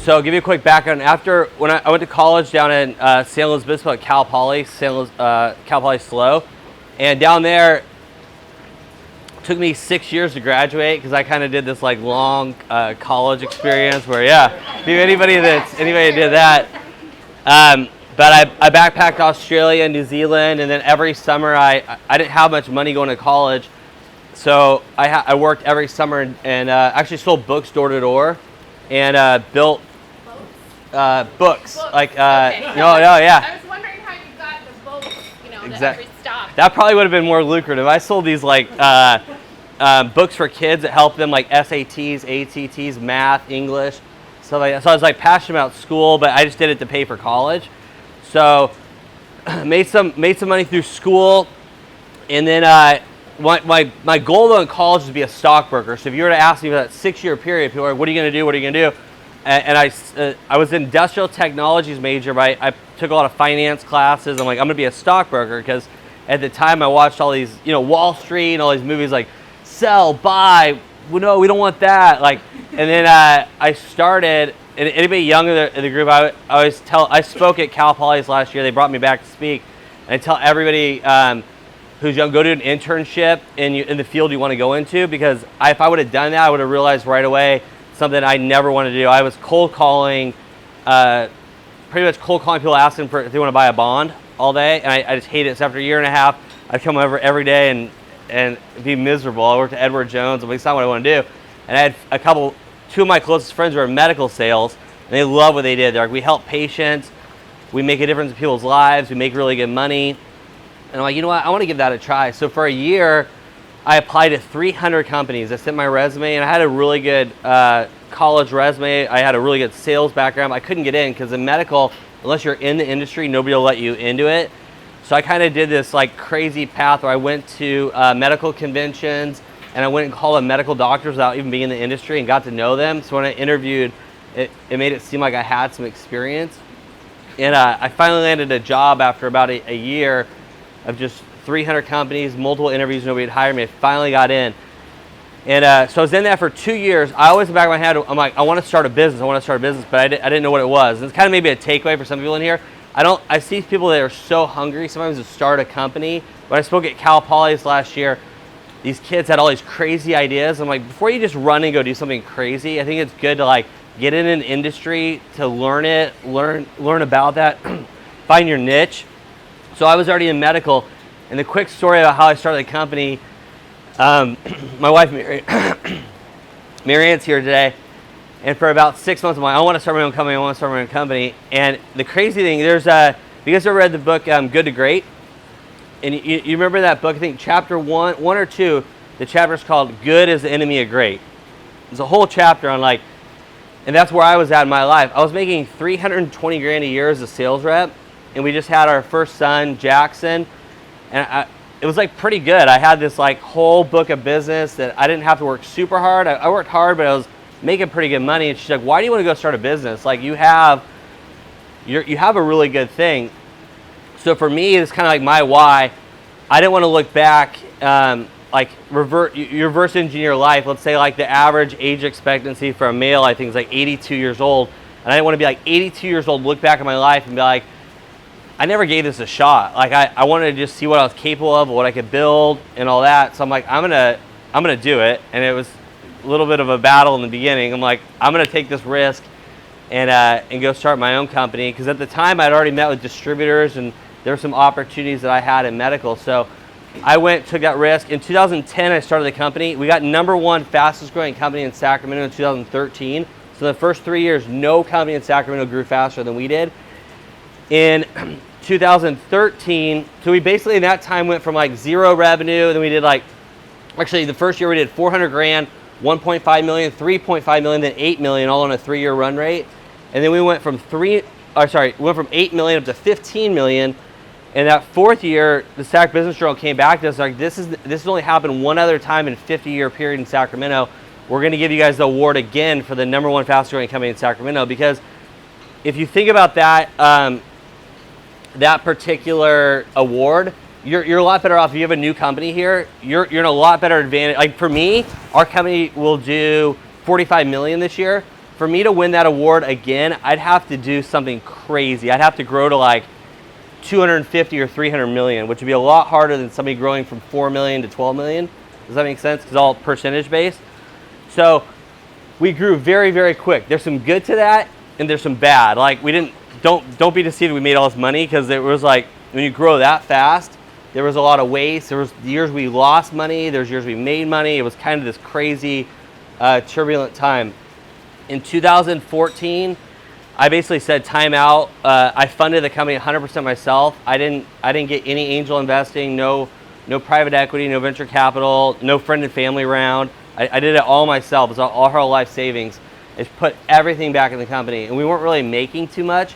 So I'll give you a quick background. When I went to college down in San Luis Obispo at Cal Poly SLO, and down there, it took me 6 years to graduate because I kind of did this like long college experience where, anybody that did that. But I backpacked Australia, New Zealand, and then every summer I didn't have much money going to college, so I worked every summer and actually sold books door to door, and built books. Like okay. I was wondering how you got the boats, to every stop. That probably would have been more lucrative. I sold these like books for kids that help them like SATs, ACTs, math, English, stuff like that. So I was like passionate about school, but I just did it to pay for college. So made some money through school, and then my goal though in college was to be a stockbroker. So if you were to ask me for that 6-year period, people are like, "What are you going to do? What are you going to do?" And I was an industrial technologies major, but I took a lot of finance classes. I'm like, I'm going to be a stockbroker because at the time I watched all these, Wall Street and all these movies like sell, buy. No, we don't want that. Like, and then I started. And anybody young in the group, I spoke at Cal Poly last year. They brought me back to speak, and I tell everybody who's young, go do an internship in the field you want to go into, because if I would have done that, I would have realized right away something I never wanted to do. I was cold calling, pretty much cold calling people, asking if they want to buy a bond all day, and I just hated it. So after a year and a half, I'd come over every day and be miserable. I worked at Edward Jones. I'm like, it's not what I want to do. And I had two of my closest friends were in medical sales, and they love what they did. They're like, we help patients, we make a difference in people's lives, we make really good money. And I'm like, you know what, I want to give that a try. So for a year, I applied to 300 companies. I sent my resume, and I had a really good college resume. I had a really good sales background. I couldn't get in because in medical, unless you're in the industry, nobody will let you into it. So I kind of did this like crazy path where I went to medical conventions, and I went and called on medical doctors without even being in the industry and got to know them. So when I interviewed, it made it seem like I had some experience. And I finally landed a job after about a year of just 300 companies, multiple interviews, nobody had hired me. I finally got in. And so I was in that for 2 years. I always in the back of my head, I'm like, I want to start a business, but I didn't know what it was. And it's kind of maybe a takeaway for some people in here. I see people that are so hungry sometimes to start a company. When I spoke at Cal Poly last year, these kids had all these crazy ideas. I'm like, before you just run and go do something crazy, I think it's good to like get in an industry to learn about that, find your niche. So I was already in medical, and the quick story about how I started the company, my wife Marianne's here today, and for about 6 months I'm like, I want to start my own company, and the crazy thing, you guys ever read the book Good to Great? And you remember that book, I think chapter one or two, the chapter is called Good is the Enemy of Great. There's a whole chapter on like, and that's where I was at in my life. I was making $320 grand a year as a sales rep, and we just had our first son, Jackson, and it was like pretty good. I had this like whole book of business that I didn't have to work super hard. I worked hard, but I was making pretty good money. And she's like, why do you want to go start a business? Like you have a really good thing. So for me, it's kind of like my why. I didn't want to look back, like reverse engineer life. Let's say like the average age expectancy for a male, I think is like 82 years old. And I didn't want to be like 82 years old, look back at my life and be like, I never gave this a shot. Like I wanted to just see what I was capable of, what I could build and all that. So I'm like, I'm gonna do it. And it was a little bit of a battle in the beginning. I'm like, I'm gonna take this risk and go start my own company. Because at the time I'd already met with distributors and there were some opportunities that I had in medical. So I took that risk. In 2010, I started the company. We got #1 fastest growing company in Sacramento in 2013. So the first 3 years, no company in Sacramento grew faster than we did. In 2013, so we basically in that time went from like 0 revenue, then we did like, actually the first year we did 400 grand, 1.5 million, 3.5 million, then 8 million, all on a 3-year run rate. And then we went from 8 million up to 15 million. And that 4th year, the Sac Business Journal came back to us like, this has only happened one other time in a 50-year period in Sacramento. We're going to give you guys the award again for the #1 fastest growing company in Sacramento. Because if you think about that, that particular award, you're a lot better off if you have a new company here. You're in a lot better advantage. Like for me, our company will do 45 million this year. for me to win that award again, I'd have to do something crazy. I'd have to grow to like 250 or 300 million, which would be a lot harder than somebody growing from 4 million to 12 million. Does that make sense? Because all percentage based. So we grew very, very quick. There's some good to that, and there's some bad. Like don't be deceived. We made all this money because it was like when you grow that fast, there was a lot of waste. There was years we lost money. There's years we made money. It was kind of this crazy, turbulent time. In 2014, I basically said time out. I funded the company 100% myself. I didn't get any angel investing, no private equity, no venture capital, no friend and family around. I did it all myself. It was all her life savings. It's put everything back in the company, and we weren't really making too much.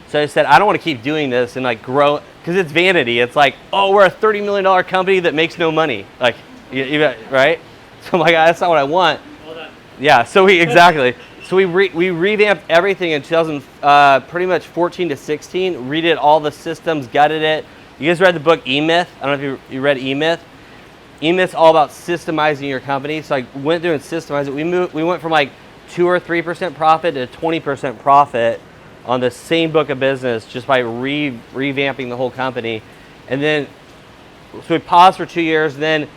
So I said, I don't want to keep doing this and like grow, because it's vanity. It's like, oh, we're a $30 million company that makes no money. Like, right? So I'm like, that's not what I want. Well done. Yeah, so exactly. So we revamped everything in pretty much 14 to 16, redid all the systems, gutted it. You guys read the book E-Myth? I don't know if you read E-Myth. E-Myth's all about systemizing your company. So I went through and systemized it. We went from like 2 or 3% profit to 20% profit on the same book of business just by revamping the whole company. And then, so we paused for 2 years. Then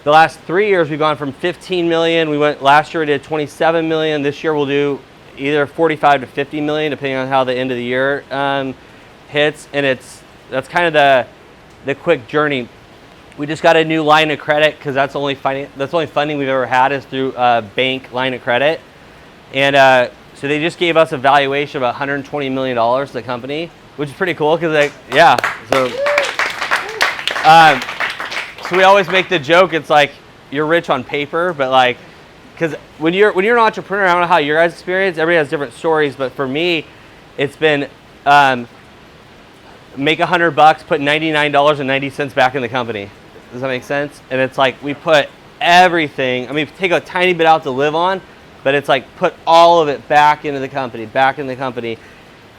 the last 3 years, we've gone from 15 million. Last year we did 27 million. This year we'll do either 45 to 50 million, depending on how the end of the year hits. And that's kind of the quick journey. We just got a new line of credit because that's the only funding we've ever had is through a bank line of credit. And so they just gave us a valuation of $120 million to the company, which is pretty cool because so we always make the joke, it's like you're rich on paper, but like, because when you're an entrepreneur, I don't know how your guys' experience, everybody has different stories, but for me, it's been make $100, put $99.90 back in the company. Does that make sense? And it's like we put everything, I mean, take a tiny bit out to live on, but it's like put all of it back into the company.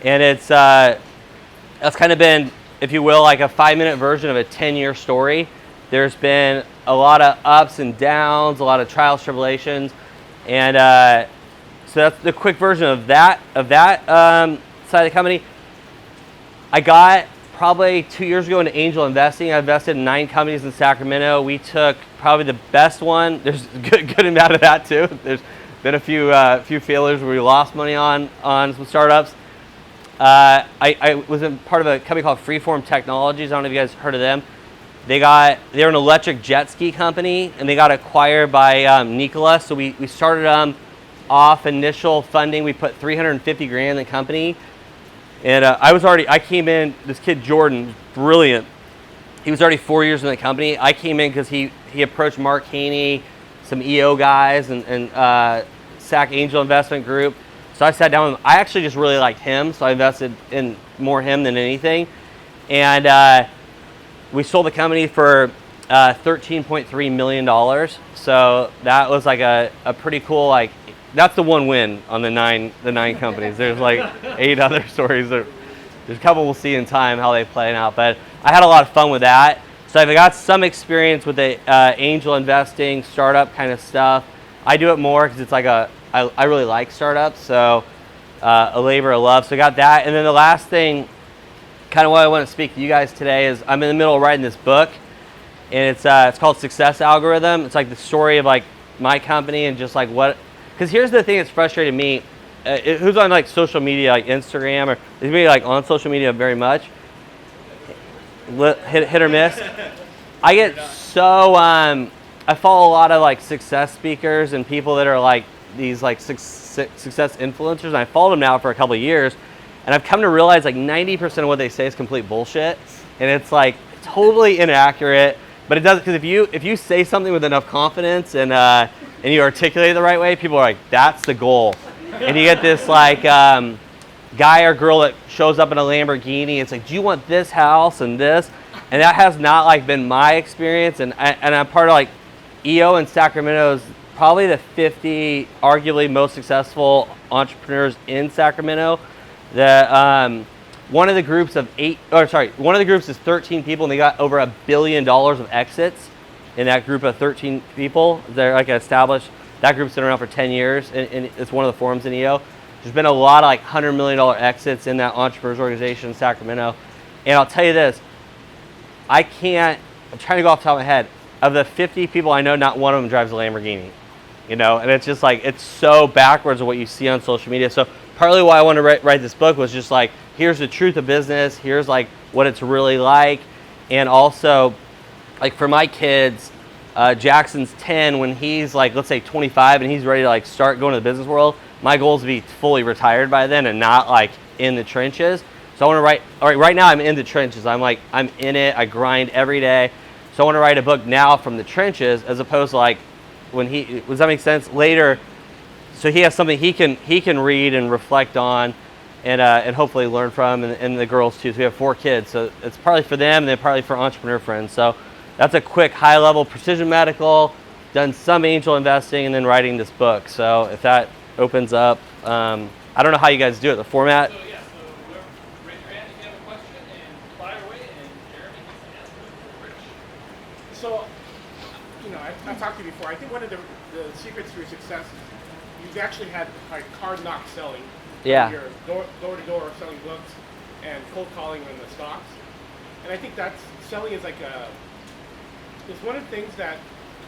And it's that's kind of been, if you will, like a 5-minute version of a 10-year story. There's been a lot of ups and downs, a lot of trials, tribulations, and so that's the quick version of that side of the company. I got probably 2 years ago into angel investing. I invested in 9 companies in Sacramento. We took probably the best one. There's good and bad of that too. There's been a few failures where we lost money on some startups. I was in part of a company called Freeform Technologies. I don't know if you guys heard of them. They're an electric jet ski company, and they got acquired by Nikola. So we started off initial funding. We put $350,000 in the company, and I came in. This kid Jordan, brilliant. He was already 4 years in the company. I came in because he approached Mark Haney, some EO guys, and SAC Angel Investment Group. So I sat down with him. I actually just really liked him, so I invested in more him than anything, and. We sold the company for $13.3 million. So that was like a pretty cool, like, that's the one win on the nine companies. There's like 8 other stories. There's a couple we'll see in time how they play out. But I had a lot of fun with that. So I've got some experience with the angel investing, startup kind of stuff. I do it more because it's like I really like startups. So a labor of love. So I got that. And then the last thing, kind of what I want to speak to you guys today is I'm in the middle of writing this book, and it's called Success Algorithm. It's like the story of like my company and just like what, because here's the thing that's frustrated me. Who's on like social media, like Instagram, or is anybody like on social media very much? Hit or miss. I get so I follow a lot of like success speakers and people that are like these like success influencers, and I followed them now for a couple of years. And I've come to realize like 90% of what they say is complete bullshit, and it's like totally inaccurate. But it does, because if you say something with enough confidence and you articulate it the right way, people are like, that's the goal. And you get this like guy or girl that shows up in a Lamborghini. It's like, do you want this house and this? And that has not like been my experience. And I'm part of like EO in Sacramento is probably the 50 arguably most successful entrepreneurs in Sacramento. One of the groups is 13 people, and they got over $1 billion of exits in that group of 13 people. They're like an established That group's been around for 10 years, and it's one of the forums in EO. There's been a lot of like $100 million exits in that entrepreneurs organization in Sacramento. And I'll tell you this, I'm trying to go off the top of my head, of the 50 people I know, not one of them drives a Lamborghini. You know, and it's just like, it's so backwards of what you see on social media. So partly why I wanted to write this book was just like, here's the truth of business, here's like what it's really like. And also, like for my kids, Jackson's 10, when he's like, let's say 25 and he's ready to like start going to the business world, my goal is to be fully retired by then and not like in the trenches. So I want to write, all right now I'm in the trenches. I'm in it, I grind every day. So I want to write a book now from the trenches as opposed to like when does that make sense? Later, so he has something he can read and reflect on and hopefully learn from, and the girls too. So we have 4 kids. So it's partly for them and then partly for entrepreneur friends. So that's a quick high level precision medical, done some angel investing and then writing this book. So if that opens up, I don't know how you guys do it, the format. So yeah, so raise your hand if you have a question and fire away, and Jeremy can answer Rich. So, you know, I've talked to you before. I think one of the secrets to your success is you've actually had like hard knock selling. Yeah. You're door to door selling books and cold calling on the stocks. And I think selling is like it's one of the things that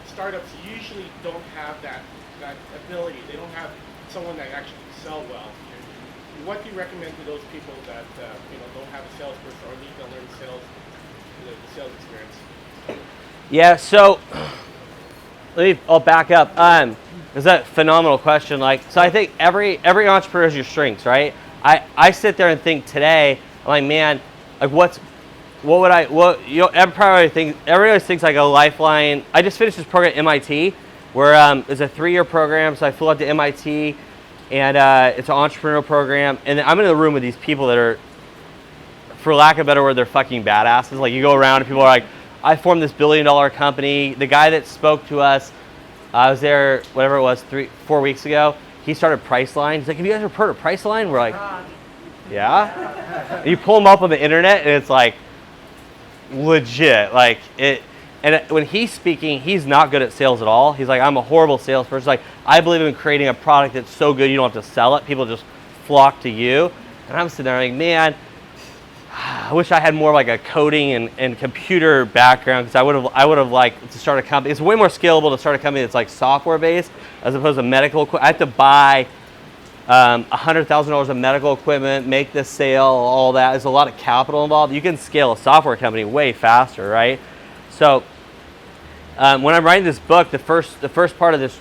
startups usually don't have that ability. They don't have someone that actually can sell well. What do you recommend to those people that don't have a salesperson or need to learn the sales experience? Yeah, so I'll back up. It's a phenomenal question. So I think every entrepreneur has your strengths, right? I sit there and think today, I'm like, man, like everybody thinks like a lifeline. I just finished this program at MIT, where it's a 3-year program. So I flew out to MIT, and it's an entrepreneurial program. And I'm in the room with these people that are, for lack of a better word, they're fucking badasses. Like you go around and people are like, I formed this $1 billion company. The guy that spoke to us, I was there, whatever it was, 4 weeks ago. He started Priceline. He's like, have you guys ever heard of Priceline? We're like, yeah. And you pull him up on the internet, and it's like legit. Like it. And when he's speaking, he's not good at sales at all. He's like, I'm a horrible salesperson. Like, I believe in creating a product that's so good you don't have to sell it. People just flock to you. And I'm sitting there like, man, I wish I had more like a coding and computer background, because I would have liked to start a company. It's way more scalable to start a company that's like software based as opposed to medical equipment. I have to buy $100,000 of medical equipment, make this sale, all that. There's a lot of capital involved. You can scale a software company way faster, right? So when I'm writing this book, the first part of this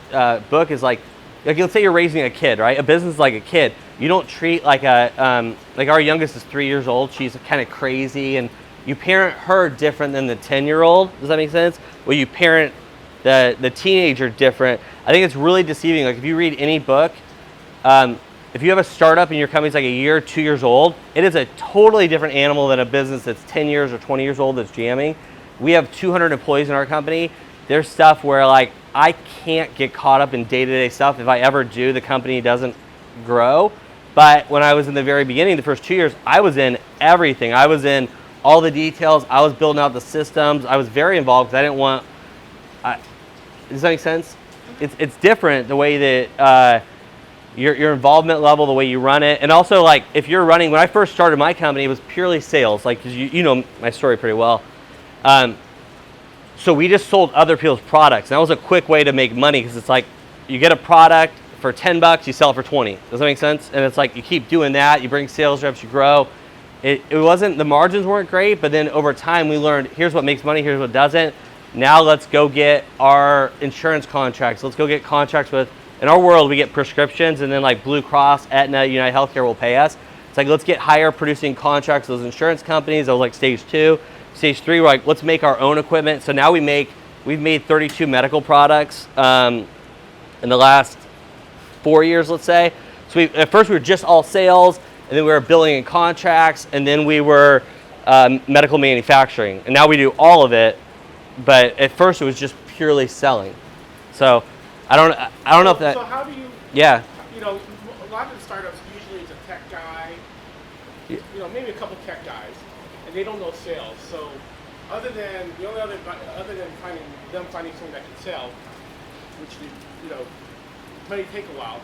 book is like let's say you're raising a kid, right? A business is like a kid. You don't treat like like our youngest is 3 years old. She's kind of crazy, and you parent her different than the 10-year-old. Does that make sense? Well, you parent the teenager different. I think it's really deceiving. Like if you read any book, if you have a startup and your company's like a year, 2 years old, it is a totally different animal than a business that's 10 years or 20 years old that's jamming. We have 200 employees in our company. There's stuff where like I can't get caught up in day-to-day stuff. If I ever do, the company doesn't grow. But when I was in the very beginning, the first 2 years, I was in everything. I was in all the details. I was building out the systems. I was very involved because I didn't want. Does that make sense? It's different the way that your involvement level, the way you run it, and also like if you're running. When I first started my company, it was purely sales. Like 'cause you know my story pretty well. So we just sold other people's products. And that was a quick way to make money, because it's like you get a product for $10, you sell it for 20. Does that make sense? And it's like you keep doing that. You bring sales reps, you grow. It wasn't, the margins weren't great, but then over time we learned here's what makes money, here's what doesn't. Now let's go get our insurance contracts. Let's go get contracts with, in our world we get prescriptions, and then like Blue Cross, Aetna, United Healthcare will pay us. It's like let's get higher producing contracts with those insurance companies. That was like stage 2. Stage 3, we're like, let's make our own equipment. So now we've made 32 medical products in the last 4 years, let's say. So at first we were just all sales, and then we were billing and contracts, and then we were medical manufacturing. And now we do all of it, but at first it was just purely selling. So I don't know if that. So how do you? Yeah. You know, a lot of the startups usually it's a tech guy. You know, maybe a couple tech guys. They don't know sales, so other than finding someone that can sell, which may take a while.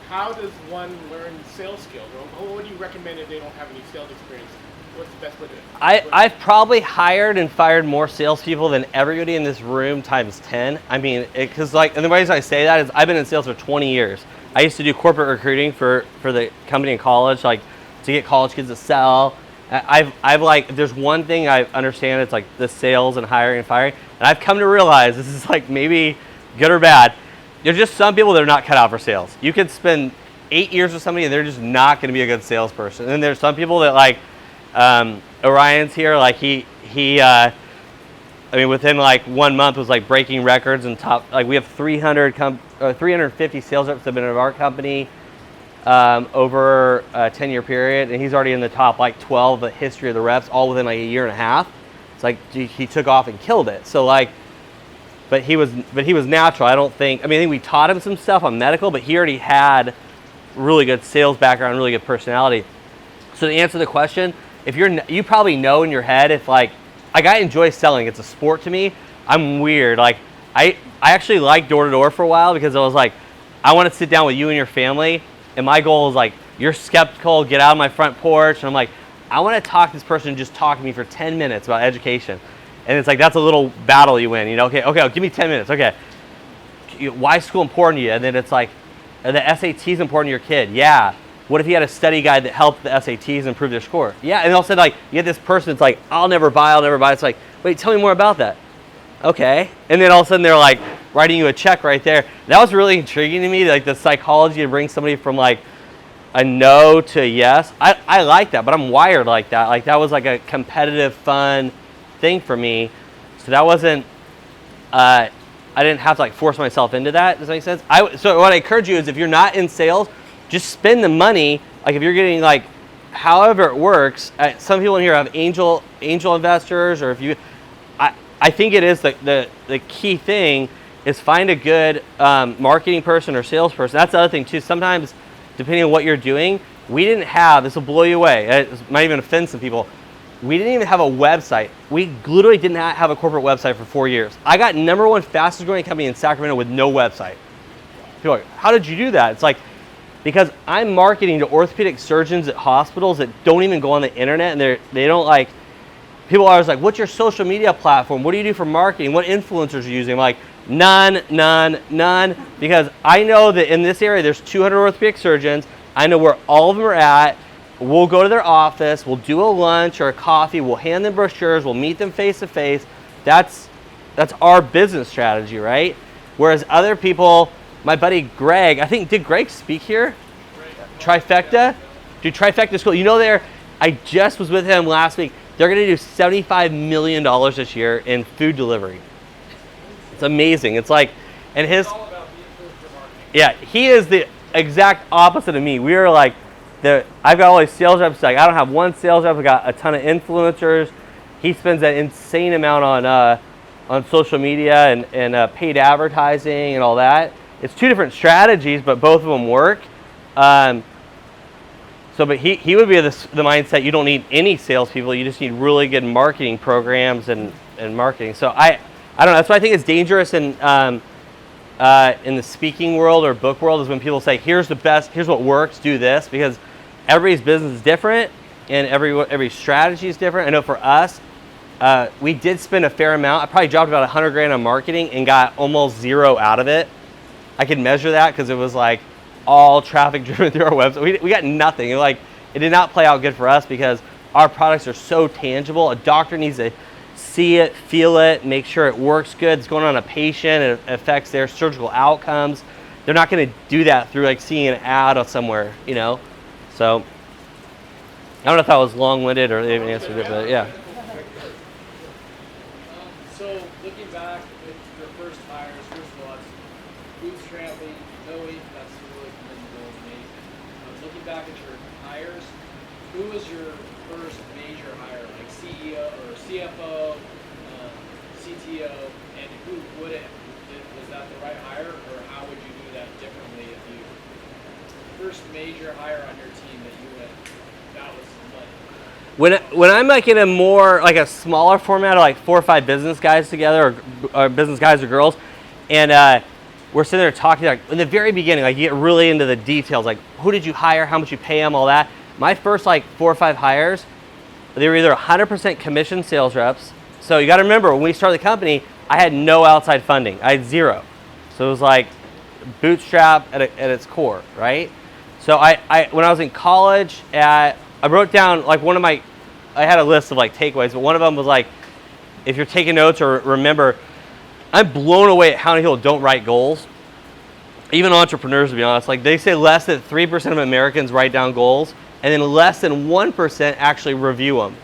How does one learn sales skills? Or what do you recommend if they don't have any sales experience? What's the best way to do it? I've probably hired and fired more salespeople than everybody in this room times 10. I mean, because like, and the reason I say that is I've been in sales for 20 years. I used to do corporate recruiting for the company in college, like to get college kids to sell. I've like, there's one thing I understand, it's like the sales and hiring and firing. And I've come to realize this is like maybe good or bad. There's just some people that are not cut out for sales. You could spend 8 years with somebody and they're just not going to be a good salesperson. And then there's some people that like, Orion's here, like I mean, within like 1 month was like breaking records and top, like we have 350 sales reps that have been in our company over a 10-year period, and he's already in the top like 12 the history of the reps, all within like a year and a half. It's like he took off and killed it. So like, but he was natural. I think we taught him some stuff on medical, but he already had really good sales background, really good personality. So to answer the question, if you probably know in your head if like I enjoy selling. It's a sport to me. I'm weird. Like I actually liked door to door for a while because I was like, I want to sit down with you and your family, and my goal is like, you're skeptical, get out of my front porch, and I'm like, I want to talk to this person and just talk to me for 10 minutes about education. And it's like, that's a little battle you win, you know? Okay, give me 10 minutes. Okay, why is school important to you? And then it's like, the SAT's important to your kid. Yeah. What if you had a study guide that helped the SATs improve their score? Yeah, and all of a sudden, like, you get this person that's like, I'll never buy. It's like, wait, tell me more about that. Okay. And then all of a sudden, they're like writing you a check right there. That was really intriguing to me, like the psychology to bring somebody from like a no to a yes. I like that, but I'm wired like that. Like, that was like a competitive, fun thing for me. So that wasn't, I didn't have to like force myself into that. Does that make sense? So what I encourage you is, if you're not in sales, just spend the money. Like if you're getting like, however it works. Some people in here have angel investors, or if you, I think it is the key thing is find a good marketing person or salesperson. That's the other thing too. Sometimes, depending on what you're doing, we didn't have. This will blow you away. It might even offend some people. We didn't even have a website. We literally did not have a corporate website for 4 years. I got #1 fastest growing company in Sacramento with no website. People are like, how did you do that? It's like, because I'm marketing to orthopedic surgeons at hospitals that don't even go on the internet, and they don't like, people are always like, what's your social media platform? What do you do for marketing? What influencers are you using? I'm like, none, because I know that in this area there's 200 orthopedic surgeons. I know where all of them are at. We'll go to their office, we'll do a lunch or a coffee, we'll hand them brochures, we'll meet them face to face. That's our business strategy, right? Whereas other people, my buddy Greg, I think, did Greg speak here? Trifecta? Dude, Trifecta School. You know, I just was with him last week. They're going to do $75 million this year in food delivery. It's amazing. It's like, and his, It's all about the influencer marketing. yeah, he is the exact opposite of me. We are like, I've got all these sales reps. Like, I don't have one sales rep. I've got a ton of influencers. He spends that insane amount on social media and paid advertising and all that. It's two different strategies, but both of them work. But he would be the mindset, you don't need any salespeople, you just need really good marketing programs and marketing. So I don't know, that's why I think it's dangerous in the speaking world or book world, is when people say, here's what works, do this, because everybody's business is different and every strategy is different. I know for us, we did spend a fair amount. I probably dropped about $100,000 on marketing and got almost zero out of it. I could measure that because it was like all traffic driven through our website. We got nothing. It did not play out good for us because our products are so tangible. A doctor needs to see it, feel it, make sure it works good. It's going on a patient. It affects their surgical outcomes. They're not going to do that through like seeing an ad or somewhere, you know. So I don't know if that was long-winded or they even answered it, but yeah. So looking back at your first hires, first of all, it's bootstrapping, that's really commendable and amazing. Looking back at your hires, who was your first major hire, like CEO or CFO, CTO, and who would it? Was that the right hire, or how would you do that differently if you first major hire on your team that you went, that was money? When I'm like in a more like a smaller format of like 4 or 5 business guys together, or business guys or girls, and we're sitting there talking, like in the very beginning, like you get really into the details, like who did you hire, how much you pay them, all that. My first like 4 or 5 hires, they were either 100% commission sales reps. So you got to remember, when we started the company, I had no outside funding. I had 0. So it was like bootstrap at its core, right? So I when I was in college, I wrote down like I had a list of like takeaways, but one of them was like, if you're taking notes or remember, I'm blown away at how many people don't write goals. Even entrepreneurs, to be honest, like they say less than 3% of Americans write down goals, and then less than 1% actually review them.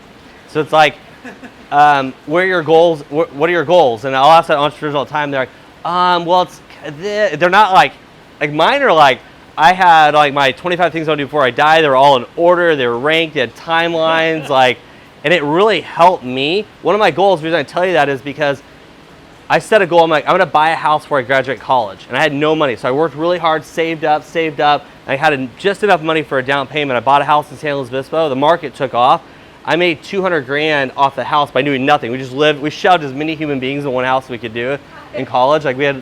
So it's like, what are your goals? What are your goals? And I'll ask that entrepreneurs all the time. They're like, well, they're not like mine are like, I had like my 25 things I want to do before I die. They were all in order. They were ranked. They had timelines. Like, and it really helped me. One of my goals, the reason I tell you that is because I set a goal. I'm like, I'm going to buy a house before I graduate college. And I had no money. So I worked really hard, saved up. And I had just enough money for a down payment. I bought a house in San Luis Obispo. The market took off. I made $200,000 off the house by doing nothing. We shoved as many human beings in one house as we could do in college. Like we had,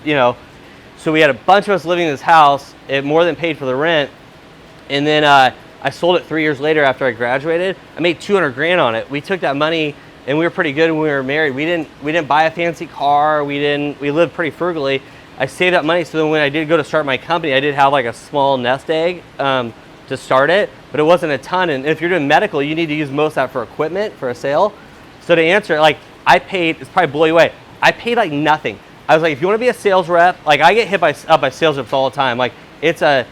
so we had a bunch of us living in this house. It more than paid for the rent. And then I sold it 3 years later after I graduated. I made $200,000 on it. We took that money and we were pretty good when we were married. We didn't buy a fancy car. We lived pretty frugally. I saved up money so then when I did go to start my company, I did have like a small nest egg to start it, but it wasn't a ton. And if you're doing medical, you need to use most of that for equipment, for a sale. So to answer, like I paid, it's probably blow you away. I paid like nothing. I was like, if you want to be a sales rep, like I get hit up by sales reps all the time. Like it's the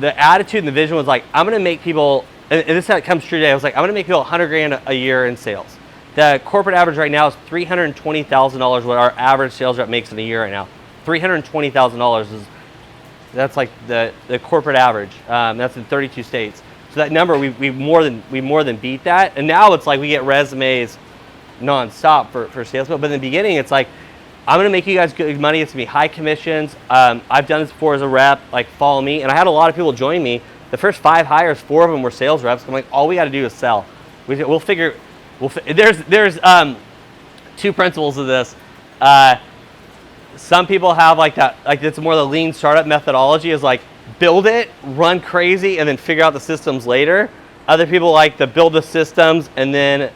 attitude and the vision was like, I'm going to make people, and this is how it comes true today. I was like, I'm going to make people $100,000 a year in sales. The corporate average right now is $320,000 what our average sales rep makes in a year right now. $320,000 that's like the corporate average. That's in 32 states. So that number we more than beat that. And now it's like we get resumes nonstop for salespeople. But in the beginning, it's like, I'm gonna make you guys good money. It's gonna be high commissions. I've done this before as a rep. Like follow me. And I had a lot of people join me. The first 5 hires, 4 of them were sales reps. I'm like, all we got to do is sell. We'll figure. There's 2 principles of this. Some people have like that, like it's more the lean startup methodology is like build it, run crazy, and then figure out the systems later. Other people like to build the systems and then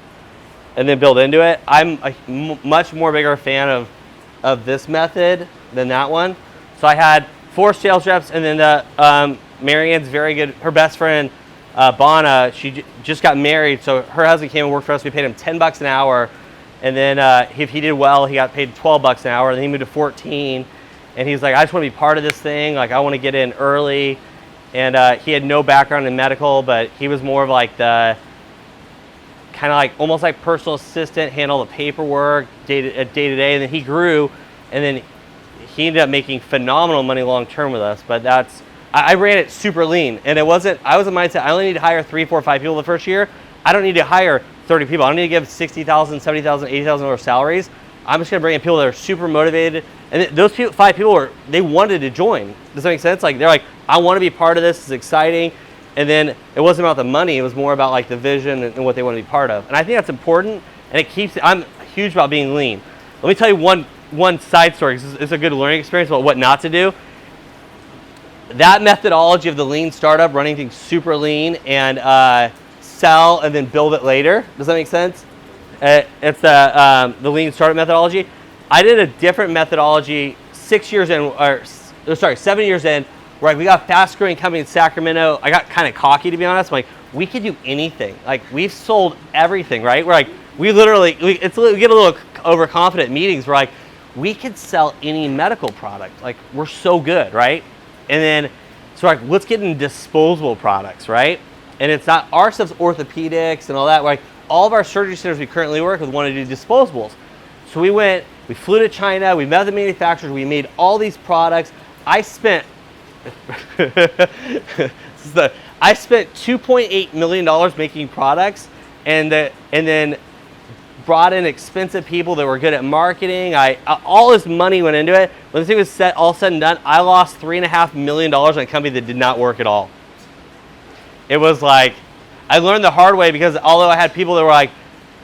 build into it. I'm a much more bigger fan of this method than that one. So I had 4 sales reps, and then Marianne's very good. Her best friend, Bonna, she just got married, so her husband came and worked for us. We paid him $10 an hour. And then if he did well, he got paid $12 an hour. And then he moved to 14. And he's like, I just want to be part of this thing. Like, I want to get in early. And he had no background in medical, but he was more of like the kind of like almost like personal assistant, handle the paperwork day to day. And then he grew, and then he ended up making phenomenal money long term with us. But I ran it super lean, and I was a mindset. I only need to hire 3, 4, 5 people the first year. I don't need to hire 30 people. I don't need to give $60,000, $70,000, $80,000 salaries. I'm just gonna bring in people that are super motivated. And those 5 people they wanted to join. Does that make sense? Like they're like, I want to be part of this. It's exciting. And then it wasn't about the money. It was more about like the vision and what they want to be part of. And I think that's important. And I'm huge about being lean. Let me tell you one side story. It's a good learning experience about what not to do. That methodology of the lean startup, running things super lean and sell and then build it later. Does that make sense? It's the lean startup methodology. I did a different methodology 7 years in, where we got a fast growing company in Sacramento. I got kind of cocky, to be honest. I'm like, we could do anything. Like we've sold everything, right? We're like, we get a little overconfident meetings. We're like, we could sell any medical product. Like we're so good, right? And then so we're like, let's get into disposable products, right? And it's not our stuff's orthopedics and all that. Like all of our surgery centers we currently work with want to do disposables. So we flew to China, we met the manufacturers, we made all these products. I spent $2.8 million making products, and then brought in expensive people that were good at marketing. All this money went into it. When the thing was all said and done, I lost $3.5 million on a company that did not work at all. It was like, I learned the hard way, because although I had people that were like,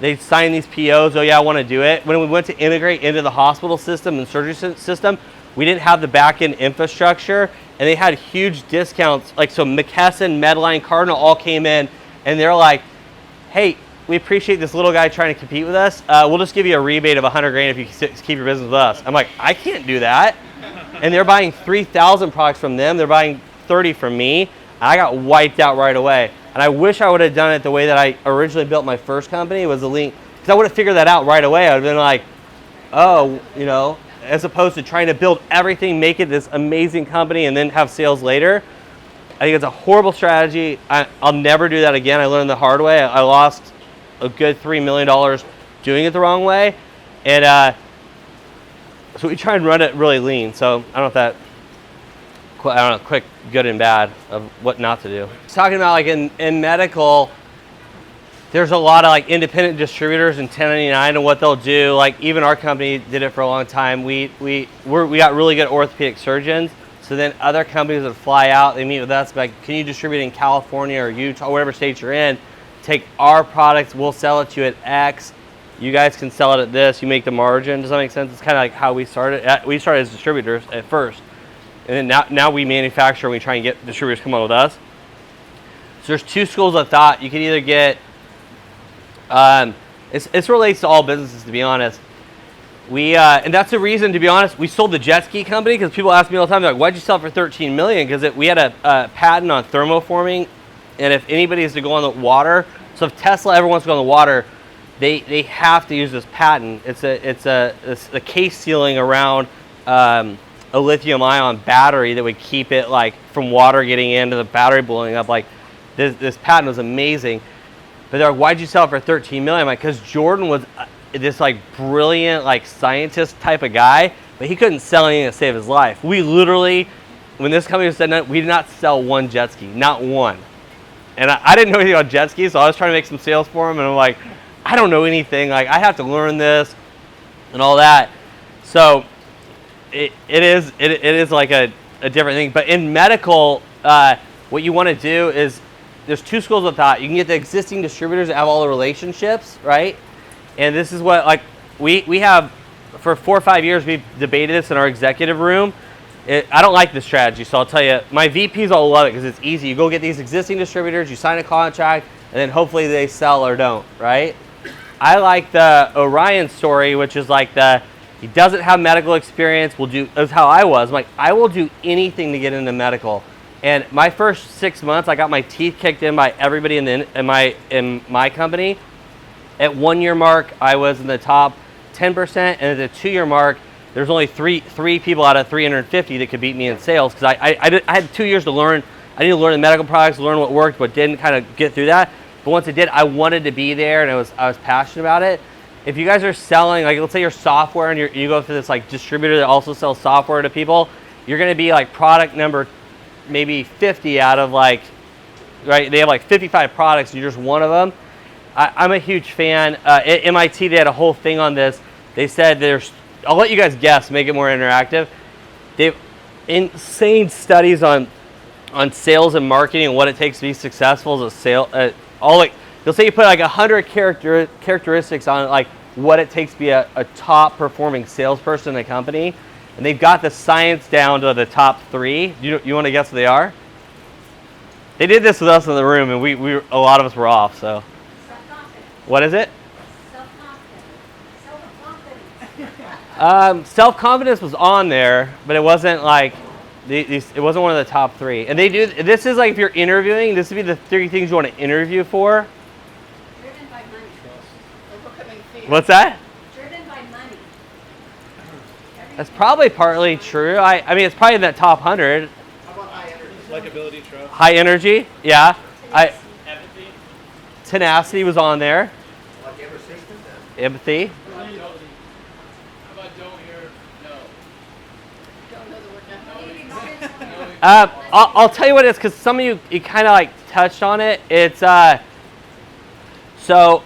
they signed these POs, oh yeah, I want to do it. When we went to integrate into the hospital system and surgery system, We didn't have the back-end infrastructure, and they had huge discounts. Like, so McKesson, Medline, Cardinal all came in, and they're like, hey, we appreciate this little guy trying to compete with us. We'll just give you a rebate of 100 grand if you keep your business with us. I'm like, I can't do that. And they're buying 3,000 products from them. They're buying 30 from me. I got wiped out right away. And I wish I would have done it the way that I originally built my first company, was the link. Because I would have figured that out right away. I would have been like, oh, you know, as opposed to trying to build everything, make it this amazing company, and then have sales later. I think it's a horrible strategy. I'll never do that again. I learned the hard way. I lost a good $3 million doing it the wrong way. And so we try and run it really lean. So I don't know if that, quick good and bad of what not to do. Talking about like in medical, there's a lot of like independent distributors and 1099 and what they'll do. Like even our company did it for a long time. We got really good orthopedic surgeons. So then other companies would fly out, they meet with us, like, can you distribute in California or Utah, whatever state you're in, take our products, we'll sell it to you at X, you guys can sell it at this, you make the margin. Does that make sense? It's kind of like how we started. We started as distributors at first. And then now we manufacture and we try and get distributors to come on with us. So there's two schools of thought. You can either get, it relates to all businesses, to be honest. And that's the reason, to be honest, we sold the jet ski company, because people ask me all the time, they're like, why'd you sell it for $13 million? Because we had a patent on thermoforming, and if anybody is to go on the water, so if Tesla ever wants to go on the water, they have to use this patent. It's a case sealing around a lithium-ion battery that would keep it like from water getting into the battery blowing up. Like this patent was amazing. But they're like, why'd you sell it for $13 million? I'm like, because Jordan was this like brilliant like scientist type of guy, but he couldn't sell anything to save his life. We literally, when this company was setting up, we did not sell one jet ski, not one. And I didn't know anything about jet skis, so I was trying to make some sales for him, and I'm like, I don't know anything. Like I have to learn this and all that. So it is like a different thing. But in medical, what you want to do is, there's two schools of thought. You can get the existing distributors that have all the relationships, right? And this is what, like, we have, for 4 or 5 years, we've debated this in our executive room. I don't like this strategy, so I'll tell you, my VPs all love it because it's easy. You go get these existing distributors, you sign a contract, and then hopefully they sell or don't, right? I like the Orion story, which is like he doesn't have medical experience, that's how I was. I'm like, I will do anything to get into medical. And my first 6 months, I got my teeth kicked in by everybody in my company. At 1 year mark, I was in the top 10%, and at the 2 year mark, there's only three people out of 350 that could beat me in sales, because I had 2 years to learn. I needed to learn the medical products, learn what worked, what didn't, kind of get through that. But once I did, I wanted to be there, and I was passionate about it. If you guys are selling, like let's say you're software, and you go through this like distributor that also sells software to people, you're going to be like product number maybe 50 out of like, right? They have like 55 products, and you're just one of them. I'm a huge fan. At MIT, they had a whole thing on this. They said I'll let you guys guess, make it more interactive. They've insane studies on sales and marketing and what it takes to be successful as a sale. They'll say you put like 100 characteristics on like what it takes to be a top performing salesperson in a company, and they've got the science down to the top 3. You want to guess what they are? They did this with us in the room, and we a lot of us were off. So, what is it? Self-confidence was on there, but it wasn't like it wasn't one of the top 3. And they do this is like if you're interviewing, this would be the 3 things you want to interview for. Driven by money. What's that? Driven by money. That's probably partly true. I mean, it's probably in that top 100. How about high energy? Likability, trust. High energy, yeah. Empathy. Tenacity was on there. Like ever persistence? Empathy. How about don't hear no? Don't know the word no. I'll tell you what it is, because some of you kind of like touched on it. It's so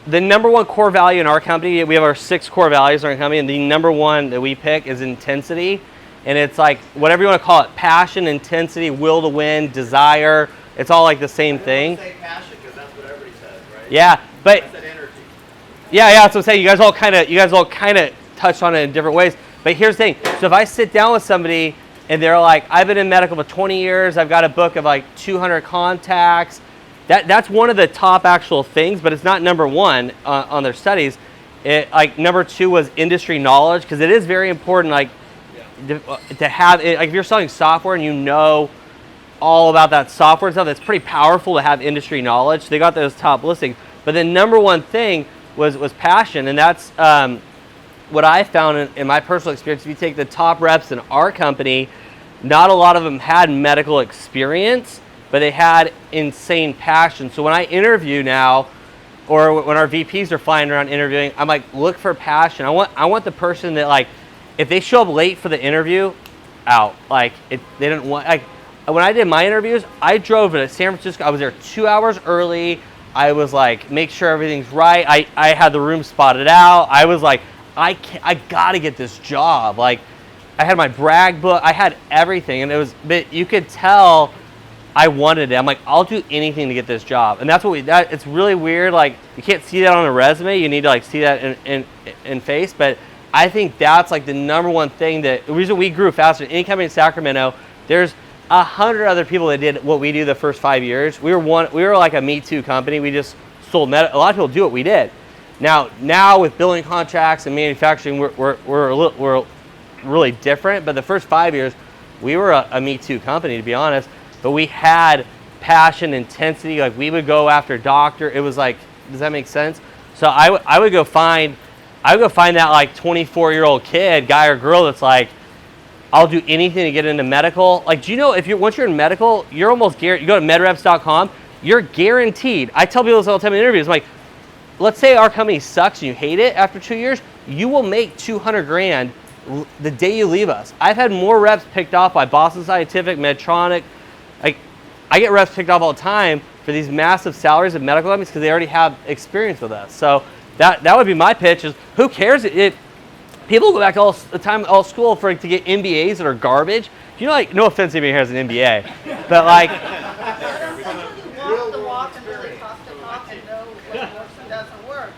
the number 1 core value in our company, we have our 6 core values in our company, and the number 1 that we pick is intensity. And it's like whatever you want to call it: passion, intensity, will to win, desire. It's all like the same thing. Say passion, because that's what everybody says, right? Yeah, but that's that energy. yeah, that's what I'm saying. You guys all kind of touched on it in different ways. But here's the thing. So if I sit down with somebody and they're like, I've been in medical for 20 years, I've got a book of like 200 contacts, that's one of the top actual things, but it's not number one on their studies. Like number two was industry knowledge, because it is very important, like to have it. Like if you're selling software and you know all about that software and stuff, it's pretty powerful to have industry knowledge. So they got those top listings. But the number one thing was passion, and that's what I found in my personal experience. If you take the top reps in our company, not a lot of them had medical experience, but they had insane passion. So when I interview now, or when our VPs are flying around interviewing, I'm like, look for passion. I want the person that, like, if they show up late for the interview, out. Like, they didn't want, like, when I did my interviews, I drove to San Francisco. I was there 2 hours early. I was like, make sure everything's right. I had the room spotted out. I was like, I gotta get this job. Like, I had my brag book. I had everything, and but you could tell I wanted it. I'm like, I'll do anything to get this job. And that's what it's really weird. Like, you can't see that on a resume. You need to like see that in face. But I think that's like the number one thing, the reason we grew faster than any company in Sacramento. There's 100 other people that did what we do the first 5 years. We were like a Me Too company. We just sold a lot of people do what we did. Now with billing contracts and manufacturing, we're really different. But the first 5 years, we were a Me Too company, to be honest. But we had passion, intensity. Like, we would go after doctor. It was like, does that make sense? So I would go find that like 24-year-old kid, guy or girl, that's like, I'll do anything to get into medical. Like, do you know, once you're in medical, you're almost guaranteed. You go to medreps.com, you're guaranteed. I tell people this all the time in interviews. I'm like, let's say our company sucks and you hate it after 2 years, you will make $200,000 the day you leave us. I've had more reps picked off by Boston Scientific, Medtronic. Like, I get reps picked off all the time for these massive salaries of medical companies because they already have experience with us. So that would be my pitch. Is who cares? People go back all school to get MBAs that are garbage. You know, like, no offense, anybody here has an MBA, but like, walk the walk and really talk the talk and know what works and doesn't work.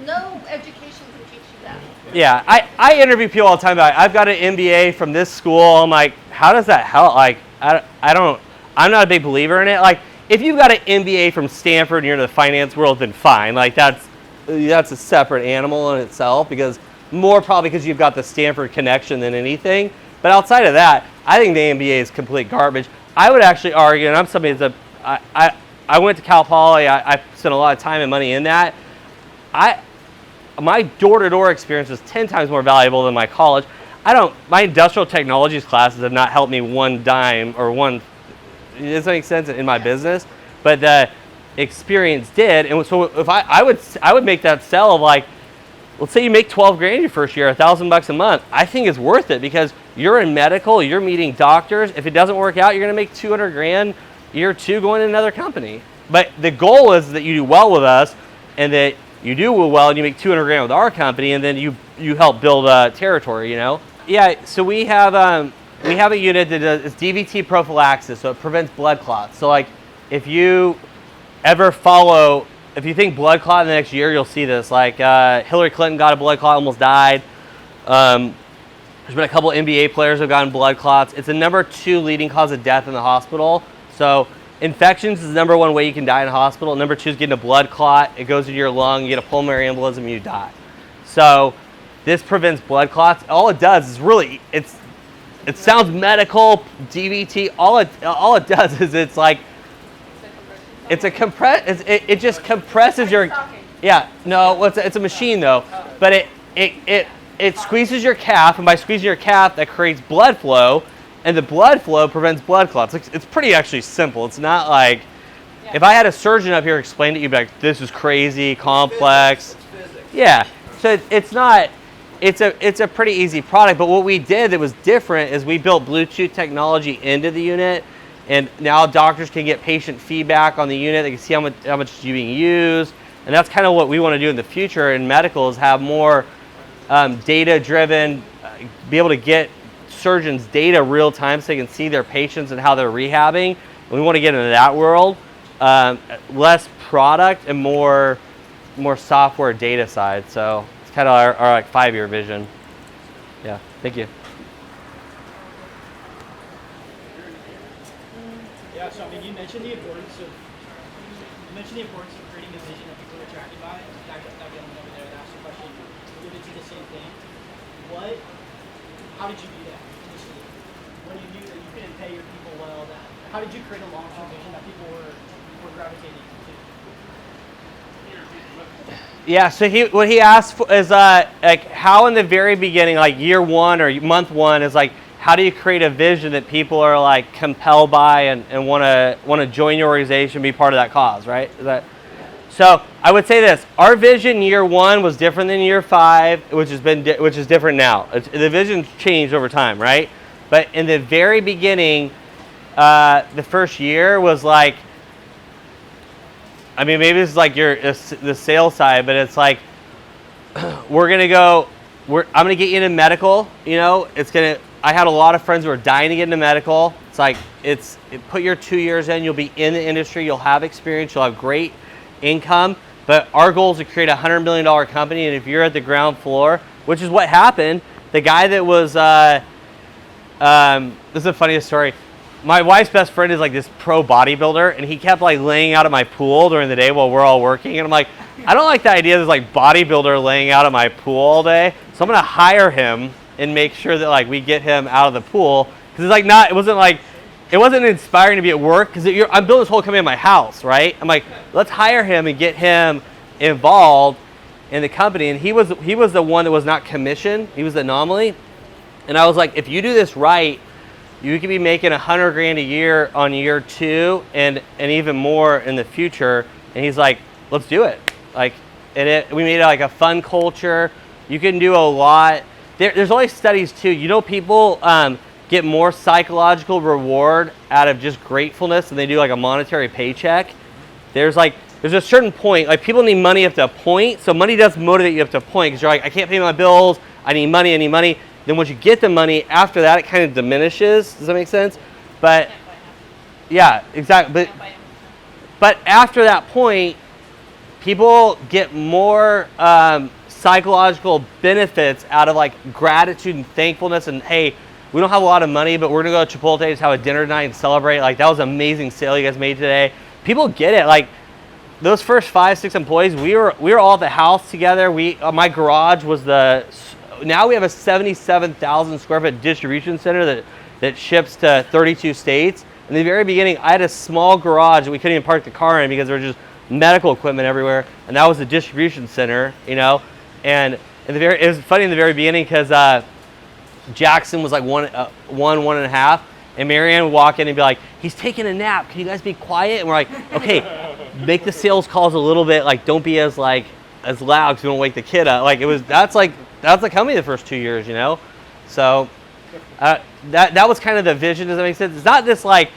No education can teach you that. Yeah, I interview people all the time about, I've got an MBA from this school. I'm like, how does that help? Like, I'm not a big believer in it. Like, if you've got an MBA from Stanford and you're in the finance world, then fine. Like, that's a separate animal in itself, because more probably because you've got the Stanford connection than anything. But outside of that, I think the MBA is complete garbage. I would actually argue, and I'm somebody that's I went to Cal Poly. I spent a lot of time and money in that. My door-to-door experience was 10 times more valuable than my college. My industrial technologies classes have not helped me one dime or one. Does that make sense in my business? But the experience did, and so if I would make that sell of, like, let's say you make $12,000 your first year, $1,000 a month. I think it's worth it because you're in medical, you're meeting doctors. If it doesn't work out, you're going to make $200,000 year two going to another company. But the goal is that you do well with us, and that you do well and you make $200,000 with our company, and then you help build a territory. You know? Yeah. So we have a unit that does DVT prophylaxis, so it prevents blood clots. So like, if you think blood clot in the next year, you'll see this. Like, Hillary Clinton got a blood clot, almost died. There's been a couple NBA players who have gotten blood clots. It's the number 2 leading cause of death in the hospital. So infections is the number 1 way you can die in a hospital. Number 2 is getting a blood clot. It goes into your lung, you get a pulmonary embolism, and you die. So this prevents blood clots. All it does is really, it sounds medical, DVT. All it does is it's like, it just compresses your, yeah, no, it's a machine though, but it squeezes your calf, and by squeezing your calf, that creates blood flow, and the blood flow prevents blood clots. It's pretty actually simple. It's not like, if I had a surgeon up here explain it, you'd be like, this is crazy, complex. It's physics. Yeah, so it's not, it's a pretty easy product, but what we did that was different is we built Bluetooth technology into the unit. And now doctors can get patient feedback on the unit. They can see how much is being used. And that's kind of what we want to do in the future in medical, is have more data-driven, be able to get surgeons data real time so they can see their patients and how they're rehabbing. And we want to get into that world. Less product and more software data side. So it's kind of our like 5-year vision. Yeah, thank you. Yeah, so I mean, you mentioned the importance of creating a vision that people are attracted by. That gentleman over there that asked the question alluded to the same thing. How did you do that initially? When you knew that you couldn't pay your people well, how did you create a long-term vision that people were gravitating to? Yeah, so what he asked for is like how in the very beginning, like year one or month one, is like how do you create a vision that people are like compelled by and want to join your organization, be part of that cause, right? So I would say this: our vision year one was different than year 5, which is different now. The vision's changed over time, right? But in the very beginning, the first year was like, I mean, maybe this is like the sales side, but it's like I'm gonna get you into medical. You know, I had a lot of friends who were dying to get into medical. It's like put your 2 years in, you'll be in the industry, you'll have experience, you'll have great income. But our goal is to create a $100 million company, and if you're at the ground floor, which is what happened, the guy that was this is the funniest story. My wife's best friend is like this pro bodybuilder, and he kept like laying out at my pool during the day while we're all working. And I'm like, I don't like the idea of this like bodybuilder laying out at my pool all day. So I'm gonna hire him and make sure that like we get him out of the pool, because it's like it wasn't inspiring to be at work, because I'm building this whole company in my house, right? I'm like, let's hire him and get him involved in the company. And he was the one that was not commissioned. He was the anomaly. And I was like, if you do this right, you could be making $100,000 a year on year 2 and even more in the future. And he's like, let's do it. Like, we made it like a fun culture. You can do a lot. There's always studies too. You know, people get more psychological reward out of just gratefulness than they do like a monetary paycheck. There's a certain point, like people need money up to a point. So money does motivate you up to a point, because you're like, I can't pay my bills. I need money. Then once you get the money, after that, it kind of diminishes. Does that make sense? But yeah, exactly. But after that point, people get more psychological benefits out of like gratitude and thankfulness. And hey, we don't have a lot of money, but we're gonna go to Chipotle, just have a dinner tonight and celebrate. Like, that was an amazing sale you guys made today. People get it. Like, those first 5-6 employees, we were all at the house together. My garage was now we have a 77,000 square foot distribution center that ships to 32 states. In the very beginning, I had a small garage that we couldn't even park the car in because there was just medical equipment everywhere, and that was the distribution center, you know. And it was funny in the very beginning, because Jackson was like 1.5, and Marianne would walk in and be like, he's taking a nap, can you guys be quiet? And we're like, okay, make the sales calls a little bit, like, don't be as loud because we don't wake the kid up. Like, that's like company the first 2 years, you know. So that was kind of the vision. Does that make sense? It's not this like,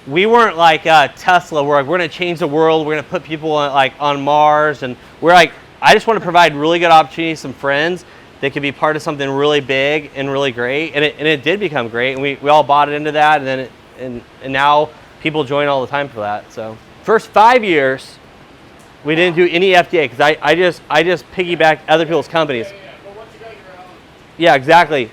we weren't like Tesla, where like, we're gonna change the world, we're gonna put people on Mars, and we're like, I just want to provide really good opportunities, some friends that could be part of something really big and really great. And it did become great, and we all bought into that, and then and now people join all the time for that. So first 5 years, we didn't do any FDA, because I just piggybacked other people's companies. Yeah, exactly.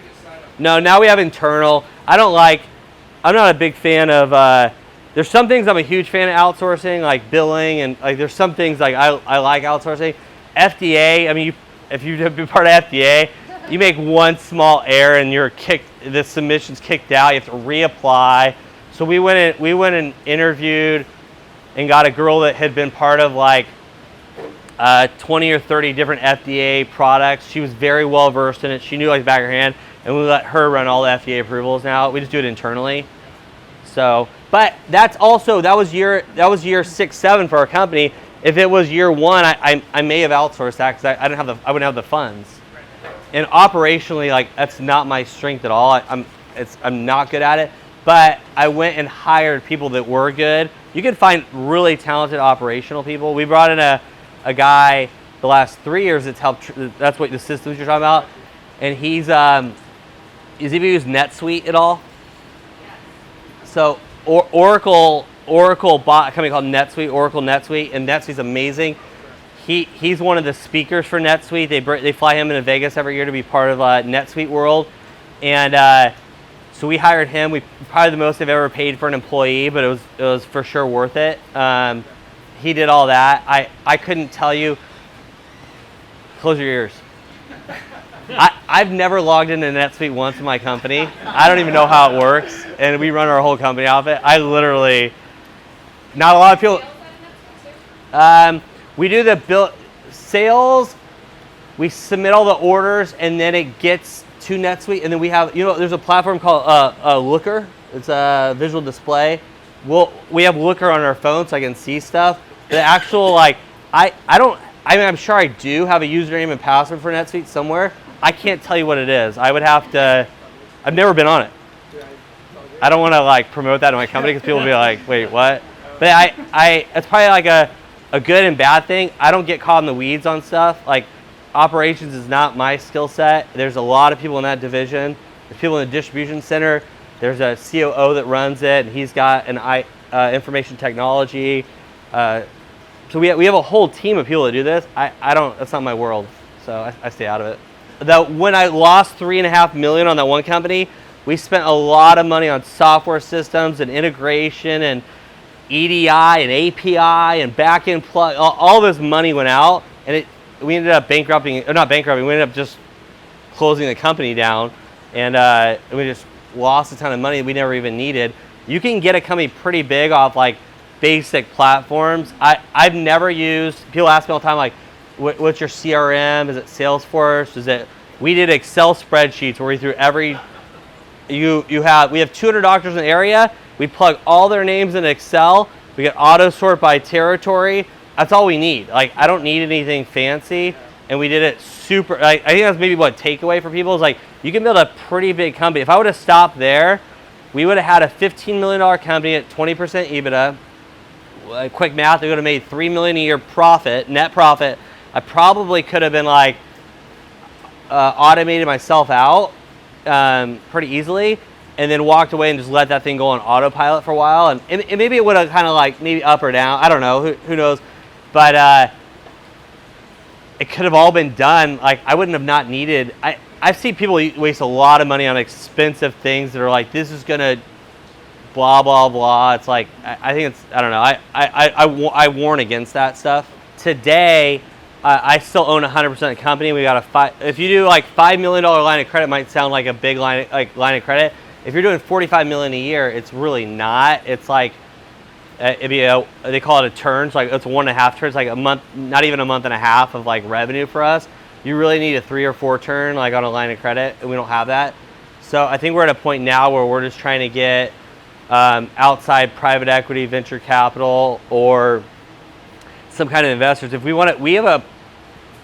No, now we have internal. I'm not a big fan of, there's some things I'm a huge fan of outsourcing, like billing, and like there's some things like I like outsourcing. FDA, I mean, if you've been part of FDA, you make one small error and the submission's kicked out, you have to reapply. So we went and interviewed and got a girl that had been part of like 20 or 30 different FDA products. She was very well versed in it. She knew like the back of her hand, and we let her run all the FDA approvals now. We just do it internally. So, but that was year 6, 7 for our company. If it was year 1, I may have outsourced that, because I wouldn't have the funds. And operationally, like, that's not my strength at all. I'm not good at it. But I went and hired people that were good. You can find really talented operational people. We brought in a guy the last 3 years that's helped. That's what the systems you're talking about. And he's has he used Netsuite at all? Yes. So Oracle bought a company called Netsuite, Oracle Netsuite, and Netsuite's amazing. He's one of the speakers for Netsuite. They fly him into Vegas every year to be part of Netsuite World, and so we hired him. We probably the most I've ever paid for an employee, but it was for sure worth it. He did all that. I couldn't tell you. Close your ears. I've never logged into NetSuite once in my company. I don't even know how it works, and we run our whole company off it. I literally, not a lot of people. We do the sales. We submit all the orders, and then it gets to NetSuite, and then we have, there's a platform called Looker. It's a visual display. We have Looker on our phone, so I can see stuff. The actual I'm sure I do have a username and password for NetSuite somewhere. I can't tell you what it is. I would have to. I've never been on it. I don't want to promote that in my company because people will be like, "Wait, what?" But it's probably like a good and bad thing. I don't get caught in the weeds on stuff. Like operations is not my skill set. There's a lot of people in that division. There's people in the distribution center. There's a COO that runs it, and he's got an information technology. So we have a whole team of people that do this. I don't. That's not my world, so I stay out of it. When I lost $3.5 million on that one company, we spent a lot of money on software systems and integration and EDI and API and backend plug. All this money went out, and we ended up bankrupting. Or not bankrupting. We ended up just closing the company down, and we just lost a ton of money we never even needed. You can get a company pretty big off basic platforms. I've never used. People ask me all the time what's your CRM? Is it Salesforce? We did Excel spreadsheets where we threw we have 200 doctors in the area. We plug all their names in Excel. We get auto sort by territory. That's all we need. I don't need anything fancy. And we did it super. I think that's maybe what takeaway for people is you can build a pretty big company. If I would have stopped there, we would have had a $15 million company at 20% EBITDA. Quick math, we would have made $3 million a year profit, net profit. I probably could have been automated myself out pretty easily, and then walked away and just let that thing go on autopilot for a while, and maybe it would have kind of maybe up or down. I don't know, who knows, but it could have all been done. I wouldn't have not needed. I've seen people waste a lot of money on expensive things that are this is gonna blah blah blah. It's I think it's, I don't know. I warn against that stuff. Today, I still own 100% of the company. We got if you do $5 million line of credit, might sound like a big line of credit. If you're doing $45 million a year, it's really not. It's it'd be they call it a turn. So it's 1.5 turns, a month, not even a month and a half of revenue for us. You really need a 3 or 4 turn on a line of credit, and we don't have that. So I think we're at a point now where we're just trying to get outside private equity, venture capital, or some kind of investors. If we want it, we have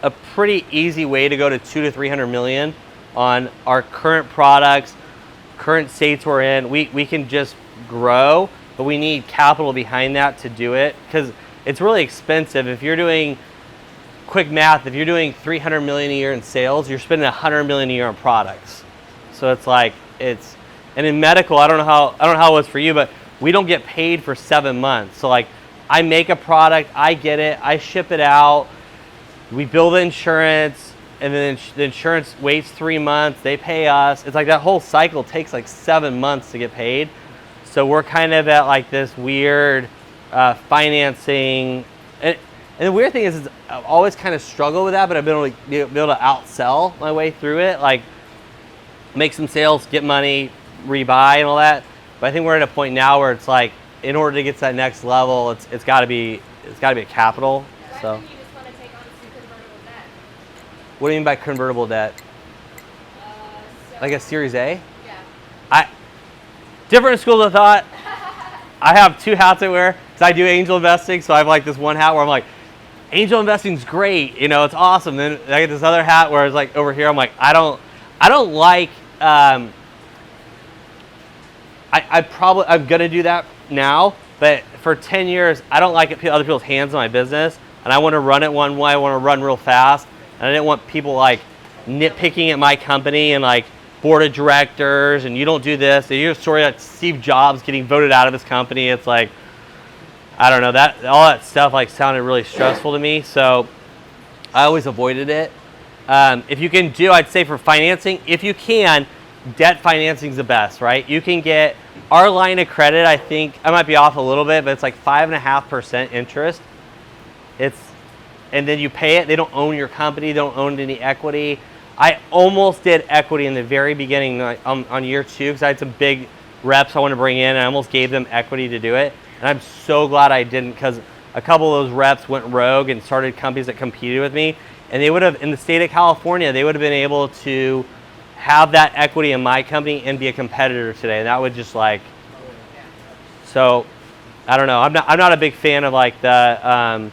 a pretty easy way to go to 200 to 300 million on our current products, current states we're in. We can just grow, but we need capital behind that to do it because it's really expensive. If you're doing quick math, if you're doing 300 million a year in sales, you're spending 100 million a year on products. So it's and in medical, I don't know how it was for you, but we don't get paid for 7 months. So I make a product, I get it, I ship it out, we bill the insurance, and then the insurance waits 3 months, they pay us. It's that whole cycle takes 7 months to get paid. So we're kind of at this weird financing. And the weird thing is I've always kind of struggled with that, but I've been able to outsell my way through it. Make some sales, get money, rebuy and all that. But I think we're at a point now where it's in order to get to that next level, it's got to be a capital. So. You just want to take on some convertible debt. What do you mean by convertible debt? Like a Series A? Yeah. Different schools of thought. I have 2 hats I wear because I do angel investing. So I have this one hat where I'm angel investing's great. It's awesome. Then I get this other hat where it's over here. I'm I don't like. I'm gonna do that now, but for 10 years, I don't like other people's hands on my business, and I want to run it one way. I want to run real fast, and I didn't want people nitpicking at my company and board of directors, and you don't do this. You hear a story about Steve Jobs getting voted out of his company. It's I don't know, that all that stuff sounded really stressful to me. So I always avoided it. If you can do, I'd say for financing, if you can, debt financing is the best, right? You can get our line of credit. I think I might be off a little bit, but it's like 5.5% interest. And then you pay it. They don't own your company. They don't own any equity. I almost did equity in the very beginning on year 2 because I had some big reps I wanted to bring in, and I almost gave them equity to do it. And I'm so glad I didn't, because a couple of those reps went rogue and started companies that competed with me. And they would have, in the state of California, they would have been able to have that equity in my company and be a competitor today. And that would just like, so I don't know. I'm not a big fan of like the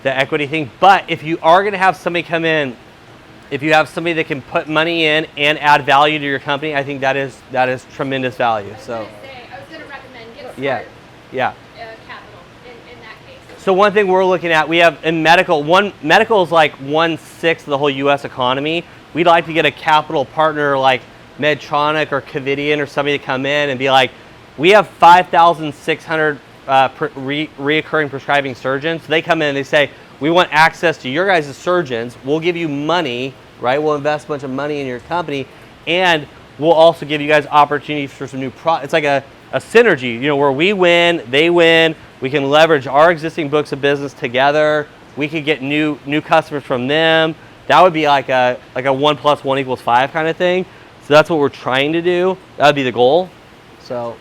equity thing. But if you are going to have somebody come in, if you have somebody that can put money in and add value to your company, I think that is tremendous value. So I was going to recommend get smart yeah. capital in that case. So one thing we're looking at, we have in medical, medical is like 1/6 of the whole U.S. economy. We'd like to get a capital partner like Medtronic or Covidian or somebody to come in and be like, we have 5,600 reoccurring prescribing surgeons. So they come in and they say, we want access to your guys' surgeons. We'll give you money, right? We'll invest a bunch of money in your company, and we'll also give you guys opportunities for some new products. It's like a synergy, you know, where we win, they win. We can leverage our existing books of business together. We could get new customers from them. That would be like a 1 + 1 = 5 kind of thing. So that's what we're trying to do. That would be the goal. So.